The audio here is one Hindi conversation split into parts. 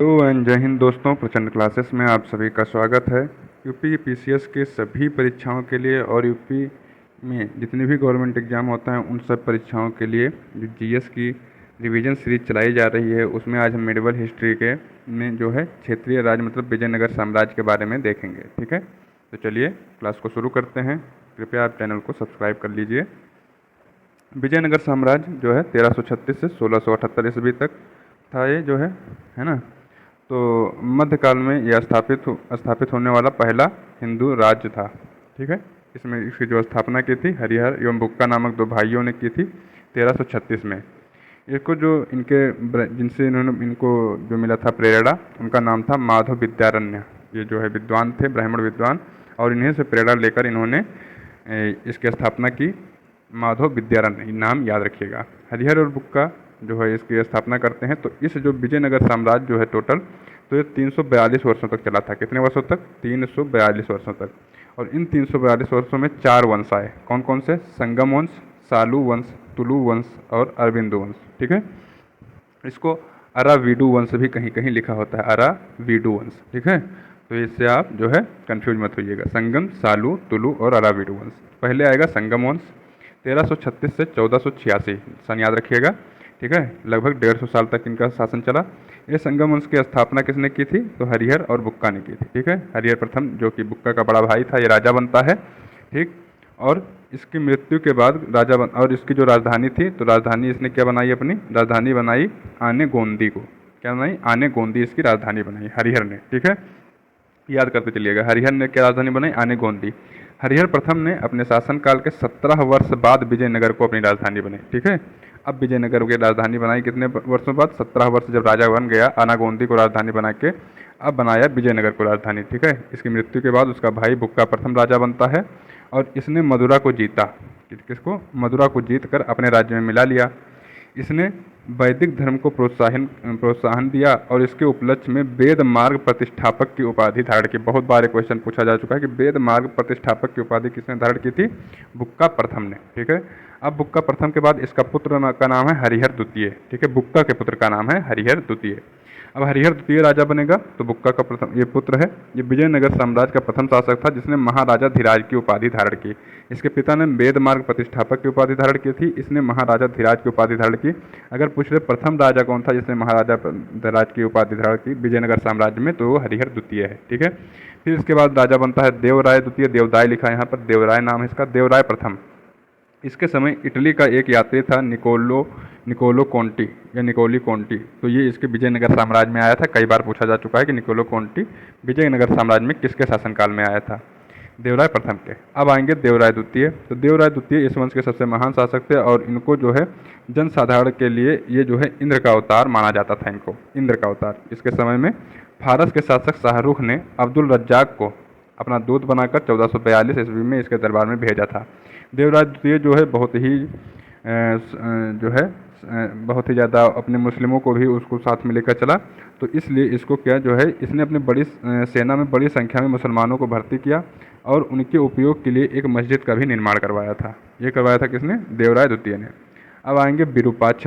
हेलो एंड जय हिंद दोस्तों, प्रचंड क्लासेस में आप सभी का स्वागत है। यूपी पीसीएस के सभी परीक्षाओं के लिए और यूपी में जितने भी गवर्नमेंट एग्जाम होता है उन सब परीक्षाओं के लिए जो जीएस की रिवीजन सीरीज चलाई जा रही है, उसमें आज हम मेडिवल हिस्ट्री के में जो है क्षेत्रीय राज मतलब विजयनगर साम्राज्य के बारे में देखेंगे। ठीक है, तो चलिए क्लास को शुरू करते हैं। कृपया आप चैनल को सब्सक्राइब कर लीजिए। विजयनगर साम्राज्य जो है 1336 से 1678 ईस्वी तक था। ये जो है ना, तो मध्यकाल में यह स्थापित होने वाला पहला हिंदू राज्य था। ठीक है, इसमें इसकी जो स्थापना की थी हरिहर एवं बुक्का नामक दो भाइयों ने की थी 1336 में। इसको जो जिनसे इनको जो मिला था प्रेरणा, उनका नाम था माधव विद्यारण्य। ये जो है विद्वान थे, ब्राह्मण विद्वान, और इन्हीं से प्रेरणा लेकर इन्होंने इसकी स्थापना की। माधव विद्यारण्य नाम याद रखिएगा। हरिहर और बुक्का जो है इसकी स्थापना करते हैं। तो इस जो विजयनगर साम्राज्य जो है टोटल, तो ये 342 वर्षों तक चला था। कितने वर्षों तक? 342 वर्षों तक। और इन 342 वर्षों में 4 वंश आए। कौन कौन से? संगम वंश, सालू वंश, तुलु वंश और अरविंदु वंश। ठीक है, इसको अरावीडु वंश भी कहीं कहीं लिखा होता है, अरावीडु वंश। ठीक है, तो इससे आप जो है कंफ्यूज मत होइएगा। संगम, सालू, तुलु और अरावीडु वंश। पहले आएगा संगम वंश, 1336 से 1486 सन याद रखिएगा। ठीक है, लगभग 150 साल तक इनका शासन चला। ये संगम वंश की स्थापना किसने की थी? तो हरिहर और बुक्का ने की थी। ठीक है, हरिहर प्रथम जो कि बुक्का का बड़ा भाई था, ये राजा बनता है। ठीक, और इसकी मृत्यु के बाद और इसकी जो राजधानी थी, तो राजधानी इसने क्या बनाई? अपनी राजधानी बनाई आने गोंदी को। क्या बनाई? आने गोंदी इसकी राजधानी बनाई हरिहर ने। ठीक है, याद करते चलिएगा, हरिहर ने क्या राजधानी बनाई? आने गोंदी। हरिहर प्रथम ने अपने शासनकाल के 17 वर्ष बाद विजयनगर को अपनी राजधानी बनाई। ठीक है, अब विजयनगर की राजधानी बनाई कितने वर्षों बाद? 17 वर्ष जब राजा बन गया, आनागोंदी को राजधानी बना के अब बनाया विजयनगर को राजधानी। ठीक है, इसकी मृत्यु के बाद उसका भाई बुक्का प्रथम राजा बनता है और इसने मदुरा को जीता। किसको? मदुरा को जीत कर अपने राज्य में मिला लिया। इसने वैदिक धर्म को प्रोत्साहन दिया और इसके उपलक्ष्य में वेद मार्ग प्रतिष्ठापक की उपाधि धारण की। बहुत बार क्वेश्चन पूछा जा चुका है कि वेद मार्ग प्रतिष्ठापक की उपाधि किसने धारण की थी? बुक्का प्रथम ने। ठीक है, अब बुक्का प्रथम के बाद इसका पुत्र का नाम है हरिहर द्वितीय। ठीक है, बुक्का के पुत्र का नाम है हरिहर द्वितीय। अब हरिहर द्वितीय राजा बनेगा, तो बुक्का का प्रथम ये पुत्र है। ये विजयनगर साम्राज्य का प्रथम शासक था जिसने महाराजा धीराज की उपाधि धारण की। इसके पिता ने वेद मार्ग प्रतिष्ठापक की उपाधि धारण की थी, इसने महाराजा धीराज की उपाधि धारण की। अगर पूछ रहे प्रथम राजा कौन था जिसने महाराजा धीराज की उपाधि धारण की विजयनगर साम्राज्य में, तो वो हरिहर द्वितीय है। ठीक है, फिर इसके बाद राजा बनता है देवराय द्वितीय। देवदाय लिखा है यहाँ पर, देवराय नाम है इसका, देवराय प्रथम। इसके समय इटली का एक यात्री था निकोलो कोंटी या निकोली कोंटी, तो ये इसके विजयनगर साम्राज्य में आया था। कई बार पूछा जा चुका है कि निकोलो कोंटी विजयनगर साम्राज्य में किसके शासनकाल में आया था? देवराय प्रथम के। अब आएंगे देवराय द्वितीय। तो देवराय द्वितीय इस वंश के सबसे महान शासक थे और इनको जो है जनसाधारण के लिए ये जो है इंद्र का अवतार माना जाता था। इनको इंद्र का अवतार। इसके समय में फारस के शासक शाहरुख ने अब्दुल रज्जाक को अपना दूत बनाकर 1442 ईस्वी में इसके दरबार में भेजा था। देवराय द्वितीय जो है बहुत ही ज़्यादा अपने मुस्लिमों को भी उसको साथ में लेकर चला। तो इसलिए इसको क्या जो है, इसने अपनी बड़ी सेना में बड़ी संख्या में मुसलमानों को भर्ती किया और उनके उपयोग के लिए एक मस्जिद का भी निर्माण करवाया था। ये करवाया था किसने? देवराय द्वितीय ने। अब आएंगे विरूपाक्ष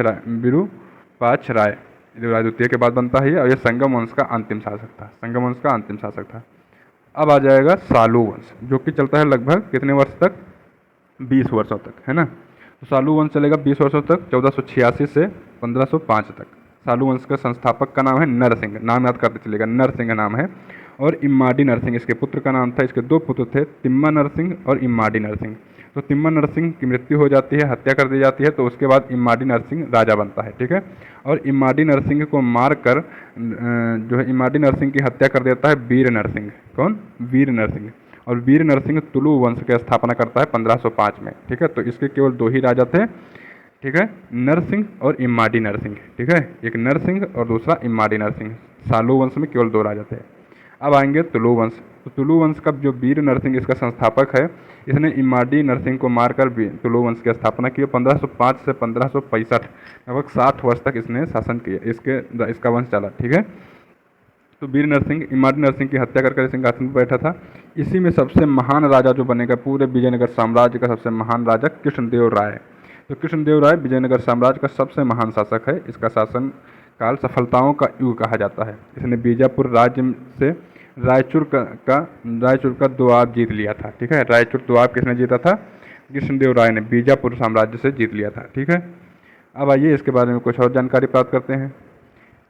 राय। देवराय द्वितीय के बाद बनता है ये, और ये संगम वंश का अंतिम शासक था। संगम वंश का अंतिम शासक था। अब आ जाएगा सालू वंश, जो कि चलता है लगभग कितने वर्ष तक? 20 वर्षों तक, है ना। तो सालू वंश चलेगा 20 वर्षों तक, 1486 से 1505 तक। सालू वंश के संस्थापक का नाम है नरसिंह। नाम याद करते चलेगा, नरसिंह नाम है। और इम्माडी नरसिंह इसके पुत्र का नाम था। इसके 2 पुत्र थे, तिम्मा नरसिंह और इम्माडी नरसिंह। तो तिम्मा नरसिंह की मृत्यु हो जाती है, हत्या कर दी जाती है। तो उसके बाद इम्माडी नरसिंह राजा बनता है। ठीक है, और इम्माडी नरसिंह को मारकर जो है इम्माडी नरसिंह की हत्या कर देता है वीर नरसिंह। कौन? वीर नरसिंह। और वीर नरसिंह तुलु वंश की स्थापना करता है 1505 में। ठीक है, तो इसके केवल 2 ही राजा थे। ठीक है, नरसिंह और इम्माडी नरसिंह। ठीक है, एक नरसिंह और दूसरा इम्माडी नरसिंह। सालू वंश में केवल 2 राजा थे। अब आएंगे तुलु वंश। तो तुलु वंश का जो वीर नरसिंह इसका संस्थापक है, इसने इम्माडी नरसिंह को मारकर तुलु वंश की स्थापना की। 1505 से 1565 लगभग 60 वर्ष तक इसने शासन किया। इसका वंश चला। ठीक है, तो वीर नरसिंह इम्माडी नरसिंह की हत्या करके सिंहासन पर बैठा था। इसी में सबसे महान राजा जो बनेगा पूरे विजयनगर साम्राज्य का सबसे महान राजा कृष्णदेव राय। तो कृष्णदेव राय विजयनगर साम्राज्य का सबसे महान शासक है। इसका शासन काल सफलताओं का युग कहा जाता है। इसने बीजापुर राज्य से रायचूर का दोआब जीत लिया था। ठीक है, रायचूर दोआब किसने जीता था? कृष्णदेव राय ने बीजापुर साम्राज्य से जीत लिया था। ठीक है, अब आइए इसके बारे में कुछ और जानकारी प्राप्त करते हैं।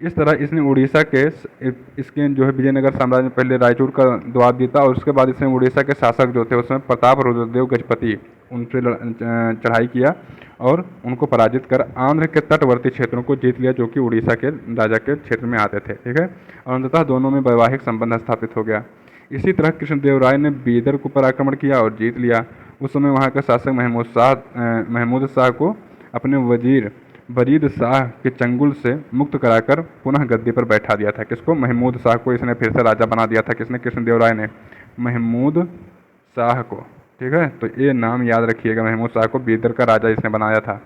इस तरह इसने उड़ीसा के इसके जो है विजयनगर साम्राज्य में पहले रायचूर का दोआब जीता और उसके बाद इसने उड़ीसा के शासक जो थे उसमें प्रताप रुद्रदेव गजपति उनसे चढ़ाई किया और उनको पराजित कर आंध्र के तटवर्ती क्षेत्रों को जीत लिया जो कि उड़ीसा के राजा के क्षेत्र में आते थे। ठीक है, और अंततः दोनों में वैवाहिक संबंध स्थापित हो गया। इसी तरह कृष्णदेव राय ने बीदर को पर आक्रमण किया और जीत लिया। उस समय वहाँ का शासक महमूद शाह को अपने वजीर बरीद शाह के चंगुल से मुक्त कराकर पुनः गद्दी पर बैठा दिया था। किसको? महमूद शाह को इसने फिर से राजा बना दिया था। किसने? कृष्णदेव राय ने महमूद शाह को। ठीक है, तो ये नाम याद रखिएगा, महमूद शाह को बीदर का राजा इसने बनाया था।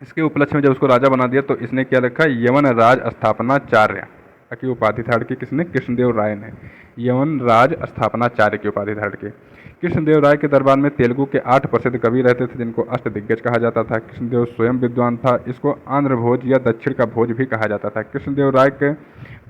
इसके उपलक्ष्य में जब उसको राजा बना दिया तो इसने क्या रखा? यवन राज स्थापनाचार्य की उपाधि धारण की। किसने? कृष्णदेव राय ने यवन राज स्थापनाचार्य की उपाधि धारण की। कृष्णदेव राय के दरबार में तेलुगु के 8 प्रसिद्ध कवि रहते थे जिनको अष्टदिग्गज कहा जाता था। कृष्णदेव स्वयं विद्वान था। इसको आंध्र भोज या दक्षिण का भोज भी कहा जाता था। कृष्णदेव राय के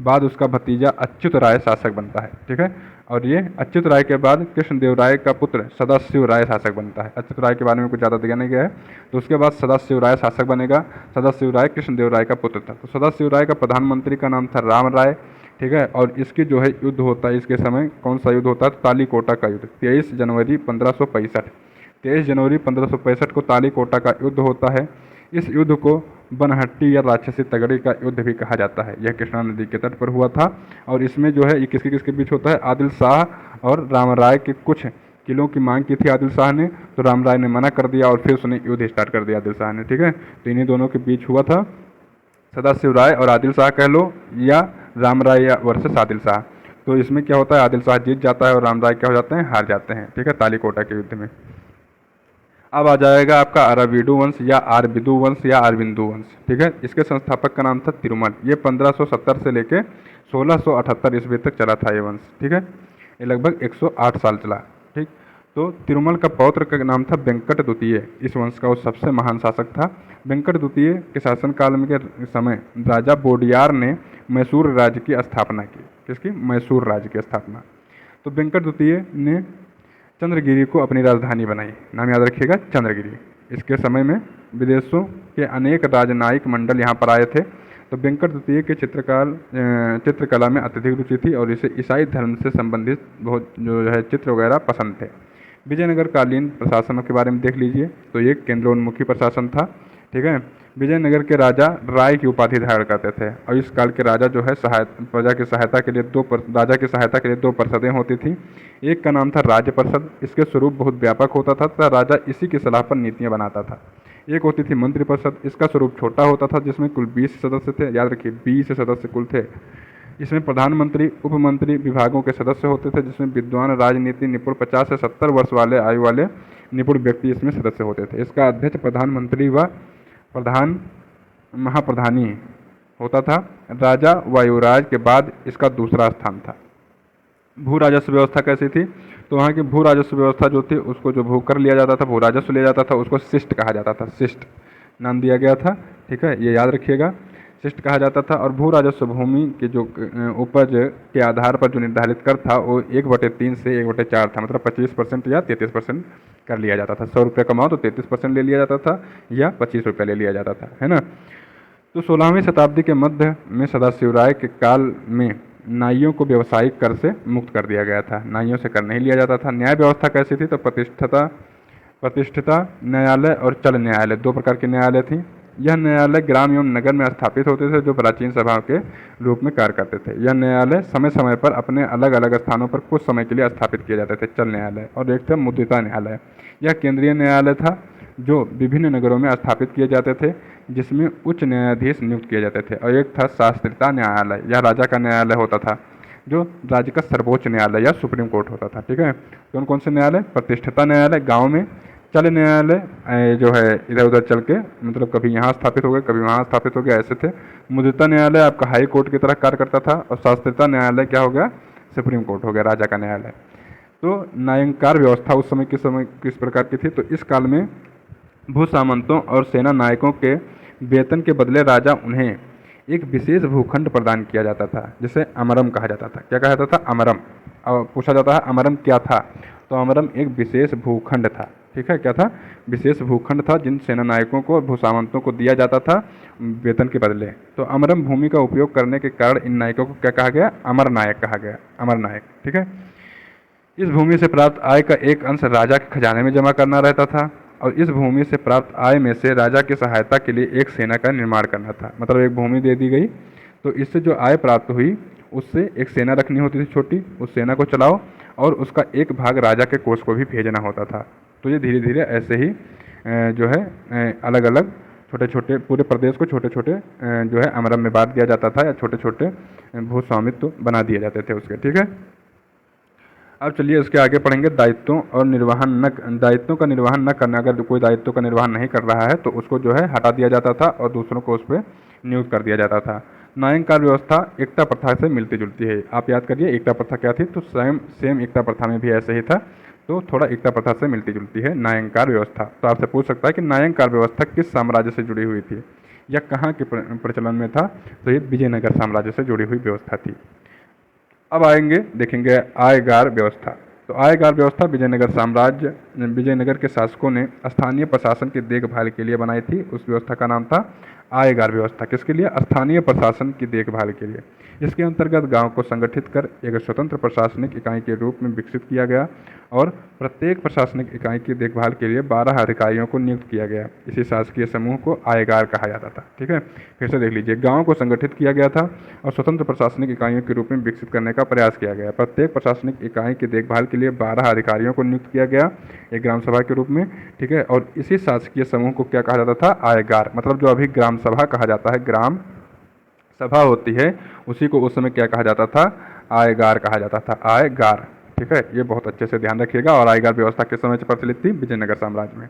बाद उसका भतीजा अच्युत राय शासक बनता है। ठीक है, और ये अच्युत राय के बाद कृष्णदेव राय का पुत्र सदाशिव राय शासक बनता है। अच्युत राय के बारे में कुछ ज़्यादा दिया नहीं गया है, तो उसके बाद सदाशिव राय शासक बनेगा। सदाशिव राय कृष्णदेव राय का पुत्र था। तो सदाशिव राय का प्रधानमंत्री का नाम था राम राय। ठीक है, और इसकी जो है युद्ध होता है इसके समय, कौन सा युद्ध होता है? तालीकोटा का युद्ध। 23 जनवरी 1565 को तालीकोटा का युद्ध होता है। इस युद्ध को बनहट्टी या राक्षसी तगड़ी का युद्ध भी कहा जाता है। यह कृष्णा नदी के तट पर हुआ था और इसमें जो है ये किसके किसके बीच होता है? आदिल शाह और राम राय के कुछ किलों की मांग की थी आदिल शाह ने, तो राम राय ने मना कर दिया और फिर उसने युद्ध स्टार्ट कर दिया आदिल शाह ने। ठीक है, तो इन्हीं दोनों के बीच हुआ था, सदाशिव राय और आदिल शाह कह लो, या राम राय या वर्सेस आदिल शाह। तो इसमें क्या होता है? आदिल शाह जीत जाता है और राम राय क्या हो जाते हैं? हार जाते हैं। ठीक है, तालीकोटा के युद्ध में। अब आ जाएगा आपका अरविडु वंश या आरबिदु वंश या अरविंदु वंश। ठीक है, इसके संस्थापक का नाम था तिरुमल। ये 1570 से लेके 1678 ईस्वी तक चला था ये वंश। ठीक है, ये लगभग 108 साल चला। ठीक, तो तिरुमल का पौत्र का नाम था वेंकट द्वितीय। इस वंश का वो सबसे महान शासक था। वेंकट द्वितीय के शासनकाल में के समय राजा बोडियार ने मैसूर राज्य की स्थापना की। किसकी? मैसूर राज्य की स्थापना। तो वेंकट द्वितीय ने चंद्रगिरी को अपनी राजधानी बनाई। नाम याद रखिएगा, चंद्रगिरी। इसके समय में विदेशों के अनेक राजनयिक मंडल यहाँ पर आए थे। तो वेंकट द्वितीय के चित्रकला में अत्यधिक रुचि थी और इसे ईसाई धर्म से संबंधित बहुत जो है चित्र वगैरह पसंद थे। विजयनगर कालीन प्रशासन के बारे में देख लीजिए, तो ये केंद्रोन्मुखी प्रशासन था। ठीक है, विजयनगर के राजा राय की उपाधि धारण करते थे और इस काल के राजा जो है राजा की सहायता के लिए दो परिषदें होती थी। एक का नाम था राज्य परिषद। इसके स्वरूप बहुत व्यापक होता था तथा राजा इसी की सलाह पर नीतियाँ बनाता था। एक होती थी मंत्री परिषद। इसका स्वरूप छोटा होता था जिसमें कुल 20 सदस्य थे। याद रखिए, 20 सदस्य कुल थे। इसमें प्रधानमंत्री, उपमंत्री विभागों के सदस्य होते थे जिसमें विद्वान, राजनीति निपुण, 50 से 70 वर्ष वाले आयु वाले निपुण व्यक्ति इसमें सदस्य होते थे। इसका अध्यक्ष प्रधानमंत्री व महाप्रधानी होता था। राजा वायुराज के बाद इसका दूसरा स्थान था। भू राजस्व व्यवस्था कैसी थी? तो वहाँ की भू राजस्व व्यवस्था जो थी उसको जो भू कर लिया जाता था, भू राजस्व लिया जाता था, उसको शिष्ट कहा जाता था। शिष्ट नाम दिया गया था। ठीक है, ये याद रखिएगा, शिष्ट कहा जाता था। और भू राजस्व भूमि के जो उपज के आधार पर जो निर्धारित कर था वो 1/3 से 1/4 था। मतलब 25% या 33% कर लिया जाता था। 100 रुपये कमाओ तो 33% ले लिया जाता था या 25 रुपये ले लिया जाता था, है ना। तो 16वीं शताब्दी के मध्य में सदाशिव राय के काल में नाइयों को व्यावसायिक कर से मुक्त कर दिया गया था। नाइयों से कर नहीं लिया जाता था। न्याय व्यवस्था कैसी थी? तो प्रतिष्ठिता न्यायालय और चल न्यायालय, 2 प्रकार के न्यायालय थी। यह न्यायालय ग्राम एवं नगर में स्थापित होते थे जो प्राचीन सभाओं के रूप में कार्य करते थे। यह न्यायालय समय समय पर अपने अलग अलग स्थानों पर कुछ समय के लिए स्थापित किए जाते थे। चल न्यायालय। और एक था मुद्रिता न्यायालय। यह केंद्रीय न्यायालय था जो विभिन्न नगरों में स्थापित किए जाते थे जिसमें उच्च न्यायाधीश नियुक्त किए जाते थे। और एक था शास्त्रीता न्यायालय। यह राजा का न्यायालय होता था जो राज्य का सर्वोच्च न्यायालय या सुप्रीम कोर्ट होता था। ठीक है, कौन कौन से न्यायालय? प्रतिष्ठिता न्यायालय गाँव में, चल न्यायालय जो है इधर उधर चल के, मतलब कभी यहाँ स्थापित हो गए कभी वहाँ स्थापित हो गया, ऐसे थे। मुद्रिता न्यायालय आपका हाई कोर्ट की तरह कार्य करता था। और शास्त्रीता न्यायालय क्या हो गया? सुप्रीम कोर्ट हो गया, राजा का न्यायालय। तो न्यायंकार व्यवस्था उस समय किस प्रकार की थी? तो इस काल में भू सामंतों और सेना नायकों के वेतन के बदले राजा उन्हें एक विशेष भूखंड प्रदान किया जाता था जिसे अमरम कहा जाता था। क्या कहा जाता था? अमरम। और पूछा जाता है अमरम क्या था, तो अमरम एक विशेष भूखंड था। ठीक है, क्या था? विशेष भूखंड था जिन सेना नायकों को और भूसामंतों को दिया जाता था वेतन के बदले। तो अमरम भूमि का उपयोग करने के कारण इन नायकों को क्या कहा गया? अमर नायक कहा गया, अमर नायक। ठीक है, इस भूमि से प्राप्त आय का एक अंश राजा के खजाने में जमा करना रहता था और इस भूमि से प्राप्त आय में से राजा की सहायता के लिए एक सेना का निर्माण करना था। मतलब एक भूमि दे दी गई तो इससे जो आय प्राप्त हुई उससे एक सेना रखनी होती थी छोटी, उस सेना को चलाओ और उसका एक भाग राजा के कोष को भी भेजना होता था। तो ये धीरे धीरे ऐसे ही जो है अलग अलग छोटे छोटे पूरे प्रदेश को छोटे छोटे जो है अमरम में बांट दिया जाता था या छोटे छोटे भू स्वामित्व बना दिए जाते थे उसके। ठीक है, अब चलिए इसके आगे पढ़ेंगे दायित्वों और दायित्वों का निर्वहन न करना। अगर कोई दायित्व का निर्वहन नहीं कर रहा है तो उसको जो है हटा दिया जाता था और दूसरों को उस पर नियुक्त कर दिया जाता था। नायंकार व्यवस्था एकता प्रथा से मिलती जुलती है। आप याद करिए एकता प्रथा क्या थी, तो सेम एकता प्रथा में भी ऐसे ही था, तो थोड़ा एकता प्रथा से मिलती जुलती है नायंकार व्यवस्था। तो आपसे पूछ सकता है कि नायंकार व्यवस्था किस साम्राज्य से जुड़ी हुई थी या कहाँ के प्रचलन में था, तो ये विजयनगर साम्राज्य से जुड़ी हुई व्यवस्था थी। अब आएंगे देखेंगे आयगार व्यवस्था। तो आयगार व्यवस्था विजयनगर के शासकों ने स्थानीय प्रशासन की देखभाल के लिए बनाई थी। उस व्यवस्था का नाम था आयगार व्यवस्था। किसके लिए? स्थानीय प्रशासन की देखभाल के लिए। इसके अंतर्गत गांव को संगठित कर एक स्वतंत्र प्रशासनिक इकाई के रूप में विकसित किया गया और प्रत्येक प्रशासनिक इकाई की देखभाल के लिए 12 अधिकारियों को नियुक्त किया गया। इसी शासकीय समूह को आयगार कहा जाता था। ठीक है, फिर से देख लीजिए, गाँव को संगठित किया गया था और स्वतंत्र प्रशासनिक इकाइयों के रूप में विकसित करने का प्रयास किया गया। प्रत्येक प्रशासनिक इकाई की देखभाल के लिए 12 अधिकारियों को नियुक्त किया गया एक ग्राम सभा के रूप में। ठीक है, और इसी शासकीय समूह को क्या कहा जाता था? आयगार। मतलब जो अभी ग्राम सभा कहा जाता है, ग्राम सभा होती है, उसी को उस समय क्या कहा जाता था? आयगार कहा जाता था, आयगार। ठीक है, ये बहुत अच्छे से ध्यान रखिएगा। और आयगार व्यवस्था किस समय से प्रचलित थी? विजयनगर साम्राज्य में।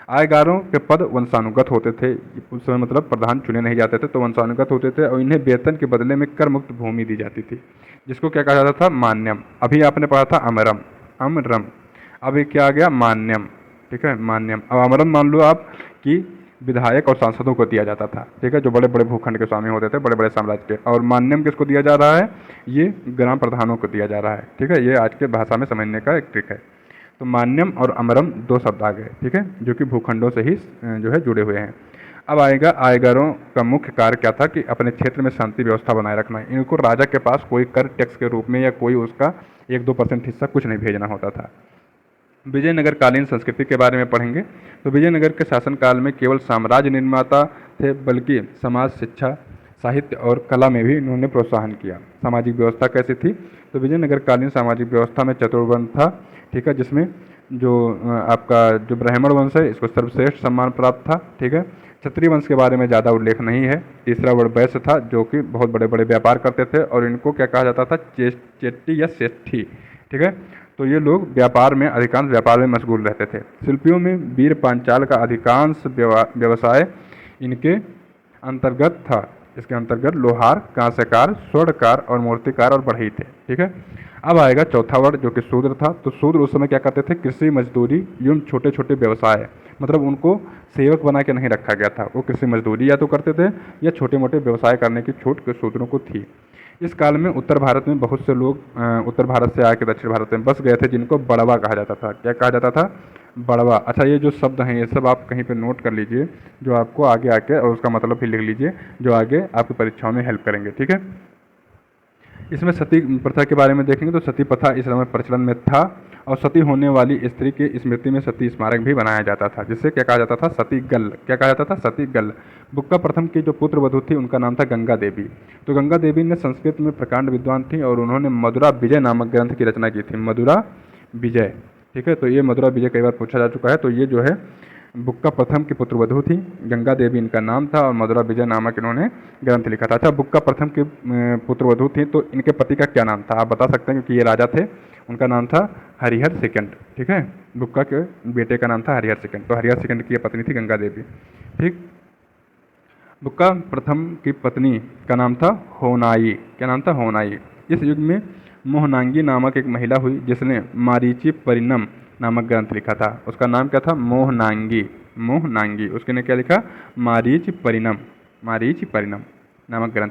आयगारों के पद वंशानुगत होते थे। उस समय मतलब प्रधान चुने नहीं जाते थे, तो वंशानुगत होते थे और इन्हें वेतन के बदले में कर मुक्त भूमि दी जाती थी, जिसको क्या कहा जाता था? मान्यम। अभी आपने पढ़ा था अमरम, अमरम। अब ये क्या आ गया? मान्यम। ठीक है, मान्यम। अब अमरम मान लो आप कि विधायक और सांसदों को दिया जाता था। ठीक है, जो बड़े बड़े भूखंड के स्वामी होते थे, बड़े बड़े साम्राज्य के। और मान्यम किसको दिया जा रहा है? ये ग्राम प्रधानों को दिया जा रहा है। ठीक है, ये आज के भाषा में समझने का एक ट्रिक है। तो मान्यम और अमरम दो शब्द आ गए। ठीक है, जो कि भूखंडों से ही जो है जुड़े हुए हैं। अब आएगा आयगारों का मुख्य कार्य क्या था कि अपने क्षेत्र में शांति व्यवस्था बनाए रखना। इनको राजा के पास कोई कर टैक्स के रूप में या कोई उसका 1-2% हिस्सा कुछ नहीं भेजना होता था। विजयनगर कालीन संस्कृति के बारे में पढ़ेंगे। तो विजयनगर के शासनकाल में केवल साम्राज्य निर्माता थे, बल्कि समाज, शिक्षा, साहित्य और कला में भी इन्होंने प्रोत्साहन किया। सामाजिक व्यवस्था कैसी थी? तो विजयनगर कालीन सामाजिक व्यवस्था में चतुर्वर्ण था। ठीक है, जिसमें जो आपका जो ब्राह्मण वंश है इसको सर्वश्रेष्ठ सम्मान प्राप्त था। ठीक है, क्षत्रिय वंश के बारे में ज़्यादा उल्लेख नहीं है। तीसरा वर्ण वैश्य था, जो कि बहुत बड़े बड़े व्यापार करते थे और इनको क्या कहा जाता था? चेट्टी या सेठी। ठीक है, तो ये लोग अधिकांश व्यापार में मशगूल रहते थे। शिल्पियों में वीर पांचाल का अधिकांश व्यवसाय इनके अंतर्गत था। इसके अंतर्गत लोहार, कांस्यकार, स्वर्णकार और मूर्तिकार और बढ़ई थे। ठीक है, अब आएगा चौथा वर्ण जो कि शूद्र था। तो शूद्र उस समय क्या करते थे? कृषि, मजदूरी एवं छोटे छोटे व्यवसाय। मतलब उनको सेवक बना के नहीं रखा गया था, वो कृषि मजदूरी या तो करते थे या छोटे मोटे व्यवसाय करने की छूट शूद्रों को थी। इस काल में उत्तर भारत में बहुत से लोग उत्तर भारत से आके दक्षिण भारत में बस गए थे, जिनको बड़वा कहा जाता था। क्या कहा जाता था? बड़वा। अच्छा, ये जो शब्द हैं ये सब आप कहीं पे नोट कर लीजिए, जो आपको आगे आके, और उसका मतलब भी लिख लीजिए, जो आगे आपकी परीक्षाओं में हेल्प करेंगे। ठीक है, इसमें सती प्रथा के बारे में देखेंगे। तो सती प्रथा इस समय प्रचलन में था और सती होने वाली स्त्री की स्मृति में सती स्मारक भी बनाया जाता था, जिससे क्या कहा जाता था? सती गल। क्या कहा जाता था? सती गल। बुक्का प्रथम की जो पुत्र वधू थी उनका नाम था गंगा देवी। तो गंगा देवी ने संस्कृत में प्रकांड विद्वान थी और उन्होंने मधुरा विजय नामक ग्रंथ की रचना की थी। मधुरा विजय। ठीक है, तो ये मधुरा विजय कई बार पूछा जा चुका है। तो ये जो है बुक्का प्रथम की पुत्रवधू थी, गंगा देवी इनका नाम था और मधुरा विजय नामक इन्होंने ग्रंथ लिखा था। अच्छा, बुक्का प्रथम की पुत्रवधू थी, तो इनके पति का क्या नाम था? आप बता सकते हैं, क्योंकि ये राजा थे। उनका नाम था हरिहर सेकंड। ठीक है, बुक्का के बेटे का नाम था हरिहर सेकंड। तो हरिहर सेकंड की पत्नी थी गंगा देवी। ठीक, बुक्का प्रथम की पत्नी का नाम था होनाई। क्या नाम था? होनाई। इस युग में मोहनांगी नामक एक महिला हुई जिसने मारीची परिणम नामक ग्रंथ लिखा था। उसका नाम क्या था? मोहनांगी। मोहनांगी। उसके ने क्या लिखा? मारीच परिणम। मारीच परिणम। नामक ग्रंथ।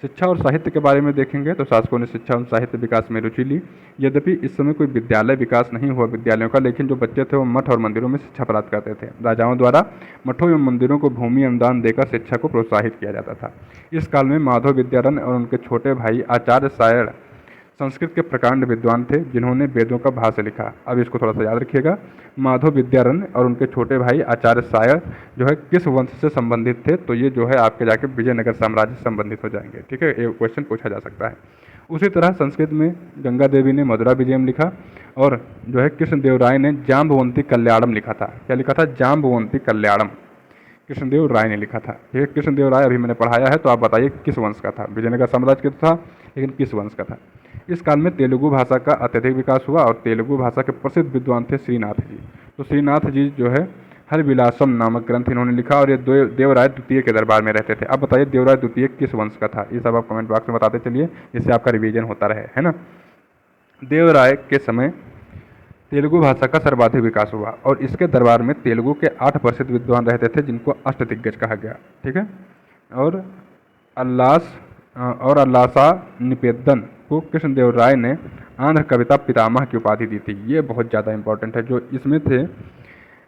शिक्षा और साहित्य के बारे में देखेंगे तो शासकों ने शिक्षा और साहित्य विकास में रुचि ली। यद्यपि इस समय कोई विद्यालय विकास नहीं हुआ विद्यालयों का, लेकिन जो बच्चे थे वो मठ और मंदिरों में शिक्षा प्राप्त करते थे। राजाओं द्वारा मठों एवं मंदिरों को भूमि अनुदान देकर शिक्षा को प्रोत्साहित किया जाता था। इस काल में माधव विद्यारण और उनके छोटे भाई आचार्य सायण संस्कृत के प्रकांड विद्वान थे, जिन्होंने वेदों का भाष्य लिखा। अब इसको थोड़ा सा याद रखिएगा। माधव विद्यारण और उनके छोटे भाई आचार्य सायण जो है किस वंश से संबंधित थे, तो ये जो है आपके जाके विजयनगर साम्राज्य से संबंधित हो जाएंगे। ठीक है, ये क्वेश्चन पूछा जा सकता है। उसी तरह संस्कृत में गंगा देवी ने मधुरा विजयम लिखा और जो है कृष्णदेव राय ने जाम्बवंती कल्याणम लिखा था। क्या लिखा था? जाम्बवंती कल्याणम कृष्णदेव राय ने लिखा था। ठीक है, कृष्णदेव राय अभी मैंने पढ़ाया है, तो आप बताइए किस वंश का था? विजयनगर साम्राज्य का था, लेकिन किस वंश का था? इस काल में तेलुगु भाषा का अत्यधिक विकास हुआ और तेलुगु भाषा के प्रसिद्ध विद्वान थे श्रीनाथ जी। तो श्रीनाथ जी जो है हरविलासम नामक ग्रंथ इन्होंने लिखा और ये देवराय द्वितीय के दरबार में रहते थे। अब बताइए देवराय द्वितीय किस वंश का था? ये सब आप कमेंट बॉक्स में बताते चलिए, जिससे आपका रिवीजन होता रहे, है ना। देवराय के समय तेलुगु भाषा का सर्वाधिक विकास हुआ और इसके दरबार में तेलुगु के 8 प्रसिद्ध विद्वान रहते थे, जिनको अष्टदिग्गज कहा गया। ठीक है, और अल्लासा निपेदन को कृष्णदेव राय ने आंध्र कविता पितामह की उपाधि दी थी। ये बहुत ज़्यादा इंपॉर्टेंट है। जो इसमें थे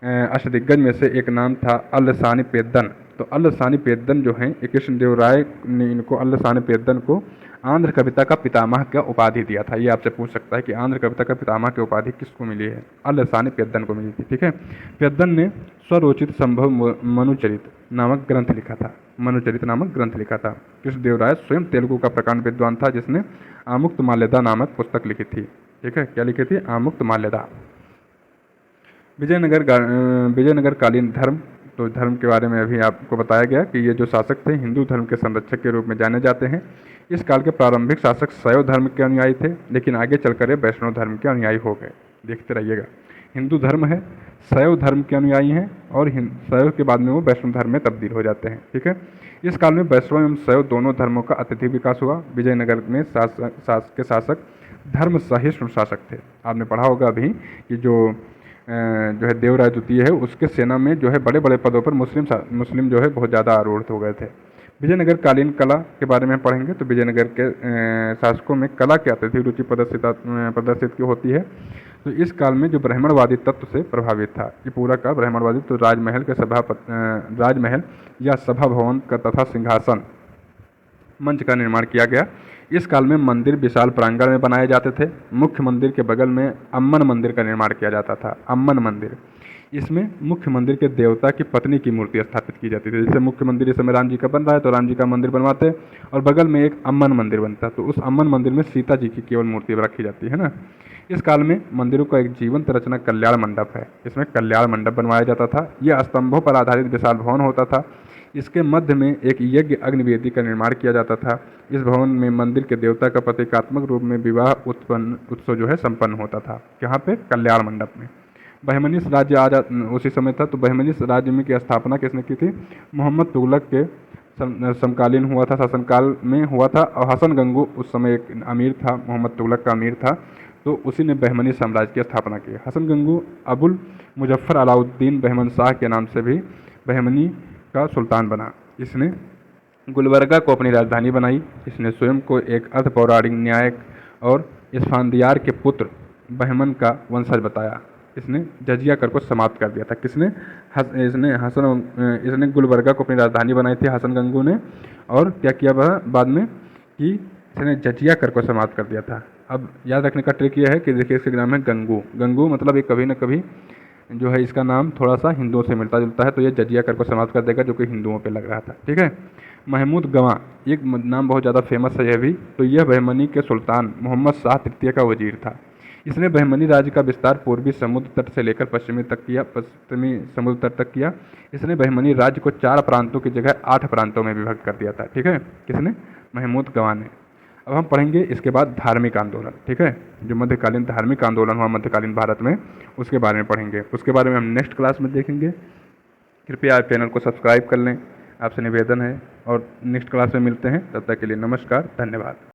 अष्टदिग्गज में से एक नाम था अल्लसानी पेद्दन। तो अल्लसानी पेद्दन जो हैं, कृष्णदेव राय ने इनको अल्लसानी पेद्दन को आंध्र कविता का पितामह का उपाधि दिया था। ये आपसे पूछ सकता है कि आंध्र कविता का पितामह की उपाधि किसको मिली है? अल्लसानी पेद्दन को मिली थी। ठीक है, पेद्दन ने स्वरोचित संभव मनुचरित नामक ग्रंथ लिखा था। मनुचरित नामक ग्रंथ लिखा था। कृष्णदेव राय स्वयं तेलुगु का प्रकांड विद्वान था, जिसने आमुक्त माल्यदा नामक पुस्तक लिखी थी। ठीक है, क्या लिखी थी? आमुक्त माल्यदा। विजयनगर कालीन धर्म। तो धर्म के बारे में अभी आपको बताया गया कि ये जो शासक थे हिंदू धर्म के संरक्षक के रूप में जाने जाते हैं। इस काल के प्रारंभिक शासक शैव धर्म के अनुयायी थे, लेकिन आगे चलकर ये वैष्णव धर्म के अनुयायी हो गए। देखते रहिएगा, हिंदू धर्म है, शैव धर्म के अनुयायी हैं और शैव के बाद में वो वैष्णव धर्म में तब्दील हो जाते हैं। ठीक है, इस काल में वैष्णव एवं शैव दोनों धर्मों का अत्यधिक विकास हुआ। विजयनगर में शासक धर्म सहिष्णु शासक थे। आपने पढ़ा होगा अभी कि जो है देवराय द्वितीय है, उसके सेना में जो है बड़े बड़े पदों पर मुस्लिम जो है बहुत ज़्यादा आरूढ़ हो गए थे। विजयनगर कालीन कला के बारे में पढ़ेंगे तो विजयनगर के शासकों में कला की अत्यधिक रुचि प्रदर्शित की होती है। तो इस काल में जो ब्राह्मणवादी तत्व से प्रभावित था, ये पूरा का ब्राह्मणवादी, तो राजमहल या सभा भवन का तथा सिंहासन मंच का निर्माण किया गया। इस काल में मंदिर विशाल प्रांगण में बनाए जाते थे। मुख्य मंदिर के बगल में अम्मन मंदिर का निर्माण किया जाता था। अम्मन मंदिर, इसमें मुख्य मंदिर के देवता की पत्नी की मूर्ति स्थापित की जाती थी। जैसे मुख्य मंदिर इस समय राम जी का बन रहा है, तो राम जी का मंदिर बनवाते और बगल में एक अम्मन मंदिर बनता, तो उस अम्मन मंदिर में सीता जी की केवल मूर्ति रखी जाती है ना। इस काल में मंदिरों का एक जीवंत रचना कल्याण मंडप है। इसमें कल्याण मंडप बनवाया जाता था। यह स्तंभों पर आधारित विशाल भवन होता था। इसके मध्य में एक यज्ञ अग्निवेदी का निर्माण किया जाता था। इस भवन में मंदिर के देवता का प्रतीकात्मक रूप में विवाह उत्सव जो है संपन्न होता था। यहाँ पे कल्याण मंडप में। बहमनीस राज्य उसी समय था। तो बहमनीस राज्य में की स्थापना किसने की थी? मोहम्मद तुगलक के समकालीन हुआ था, शासनकाल में हुआ था। और हसन गंगू उस समय एक अमीर था, मोहम्मद तुगलक का अमीर था, तो उसी ने बहमनी साम्राज्य की स्थापना की। हसन गंगू अबुल मुजफ्फर अलाउद्दीन बहमन शाह के नाम से भी बहमनी का सुल्तान बना। इसने गुलबर्गा को अपनी राजधानी बनाई। इसने स्वयं को एक अर्ध पौराणिक न्यायक और इस्फानदियार के पुत्र बहमन का वंशज बताया। इसने जजिया कर को समाप्त कर दिया था। किसने? इसने गुलबर्गा को अपनी राजधानी बनाई थी हसन गंगू ने। और क्या किया वह बाद में कि इसने जजिया कर को समाप्त कर दिया था। अब याद रखने का ट्रिक यह है कि देखिए इसके नाम है गंगू। गंगू मतलब ये कभी न कभी जो है इसका नाम थोड़ा सा हिंदुओं से मिलता जुलता है, तो ये जजिया कर को समाप्त कर देगा, जो कि हिंदुओं पे लग रहा था। ठीक है, महमूद गवां, एक नाम बहुत ज़्यादा फेमस है यह भी। तो यह बहमनी के सुल्तान मोहम्मद शाह तृतीय का वजीर था। इसने बहमनी राज्य का विस्तार पूर्वी समुद्र तट से लेकर पश्चिमी समुद्र तट तक किया। इसने बहमनी राज्य को 4 प्रांतों की जगह 8 प्रांतों में विभक्त कर दिया था। ठीक है, किसने? महमूद गवां ने। अब हम पढ़ेंगे इसके बाद धार्मिक आंदोलन। ठीक है, जो मध्यकालीन धार्मिक आंदोलन हुआ मध्यकालीन भारत में, उसके बारे में पढ़ेंगे। उसके बारे में हम नेक्स्ट क्लास में देखेंगे। कृपया आप चैनल को सब्सक्राइब कर लें, आपसे निवेदन है। और नेक्स्ट क्लास में मिलते हैं, तब तक के लिए नमस्कार, धन्यवाद।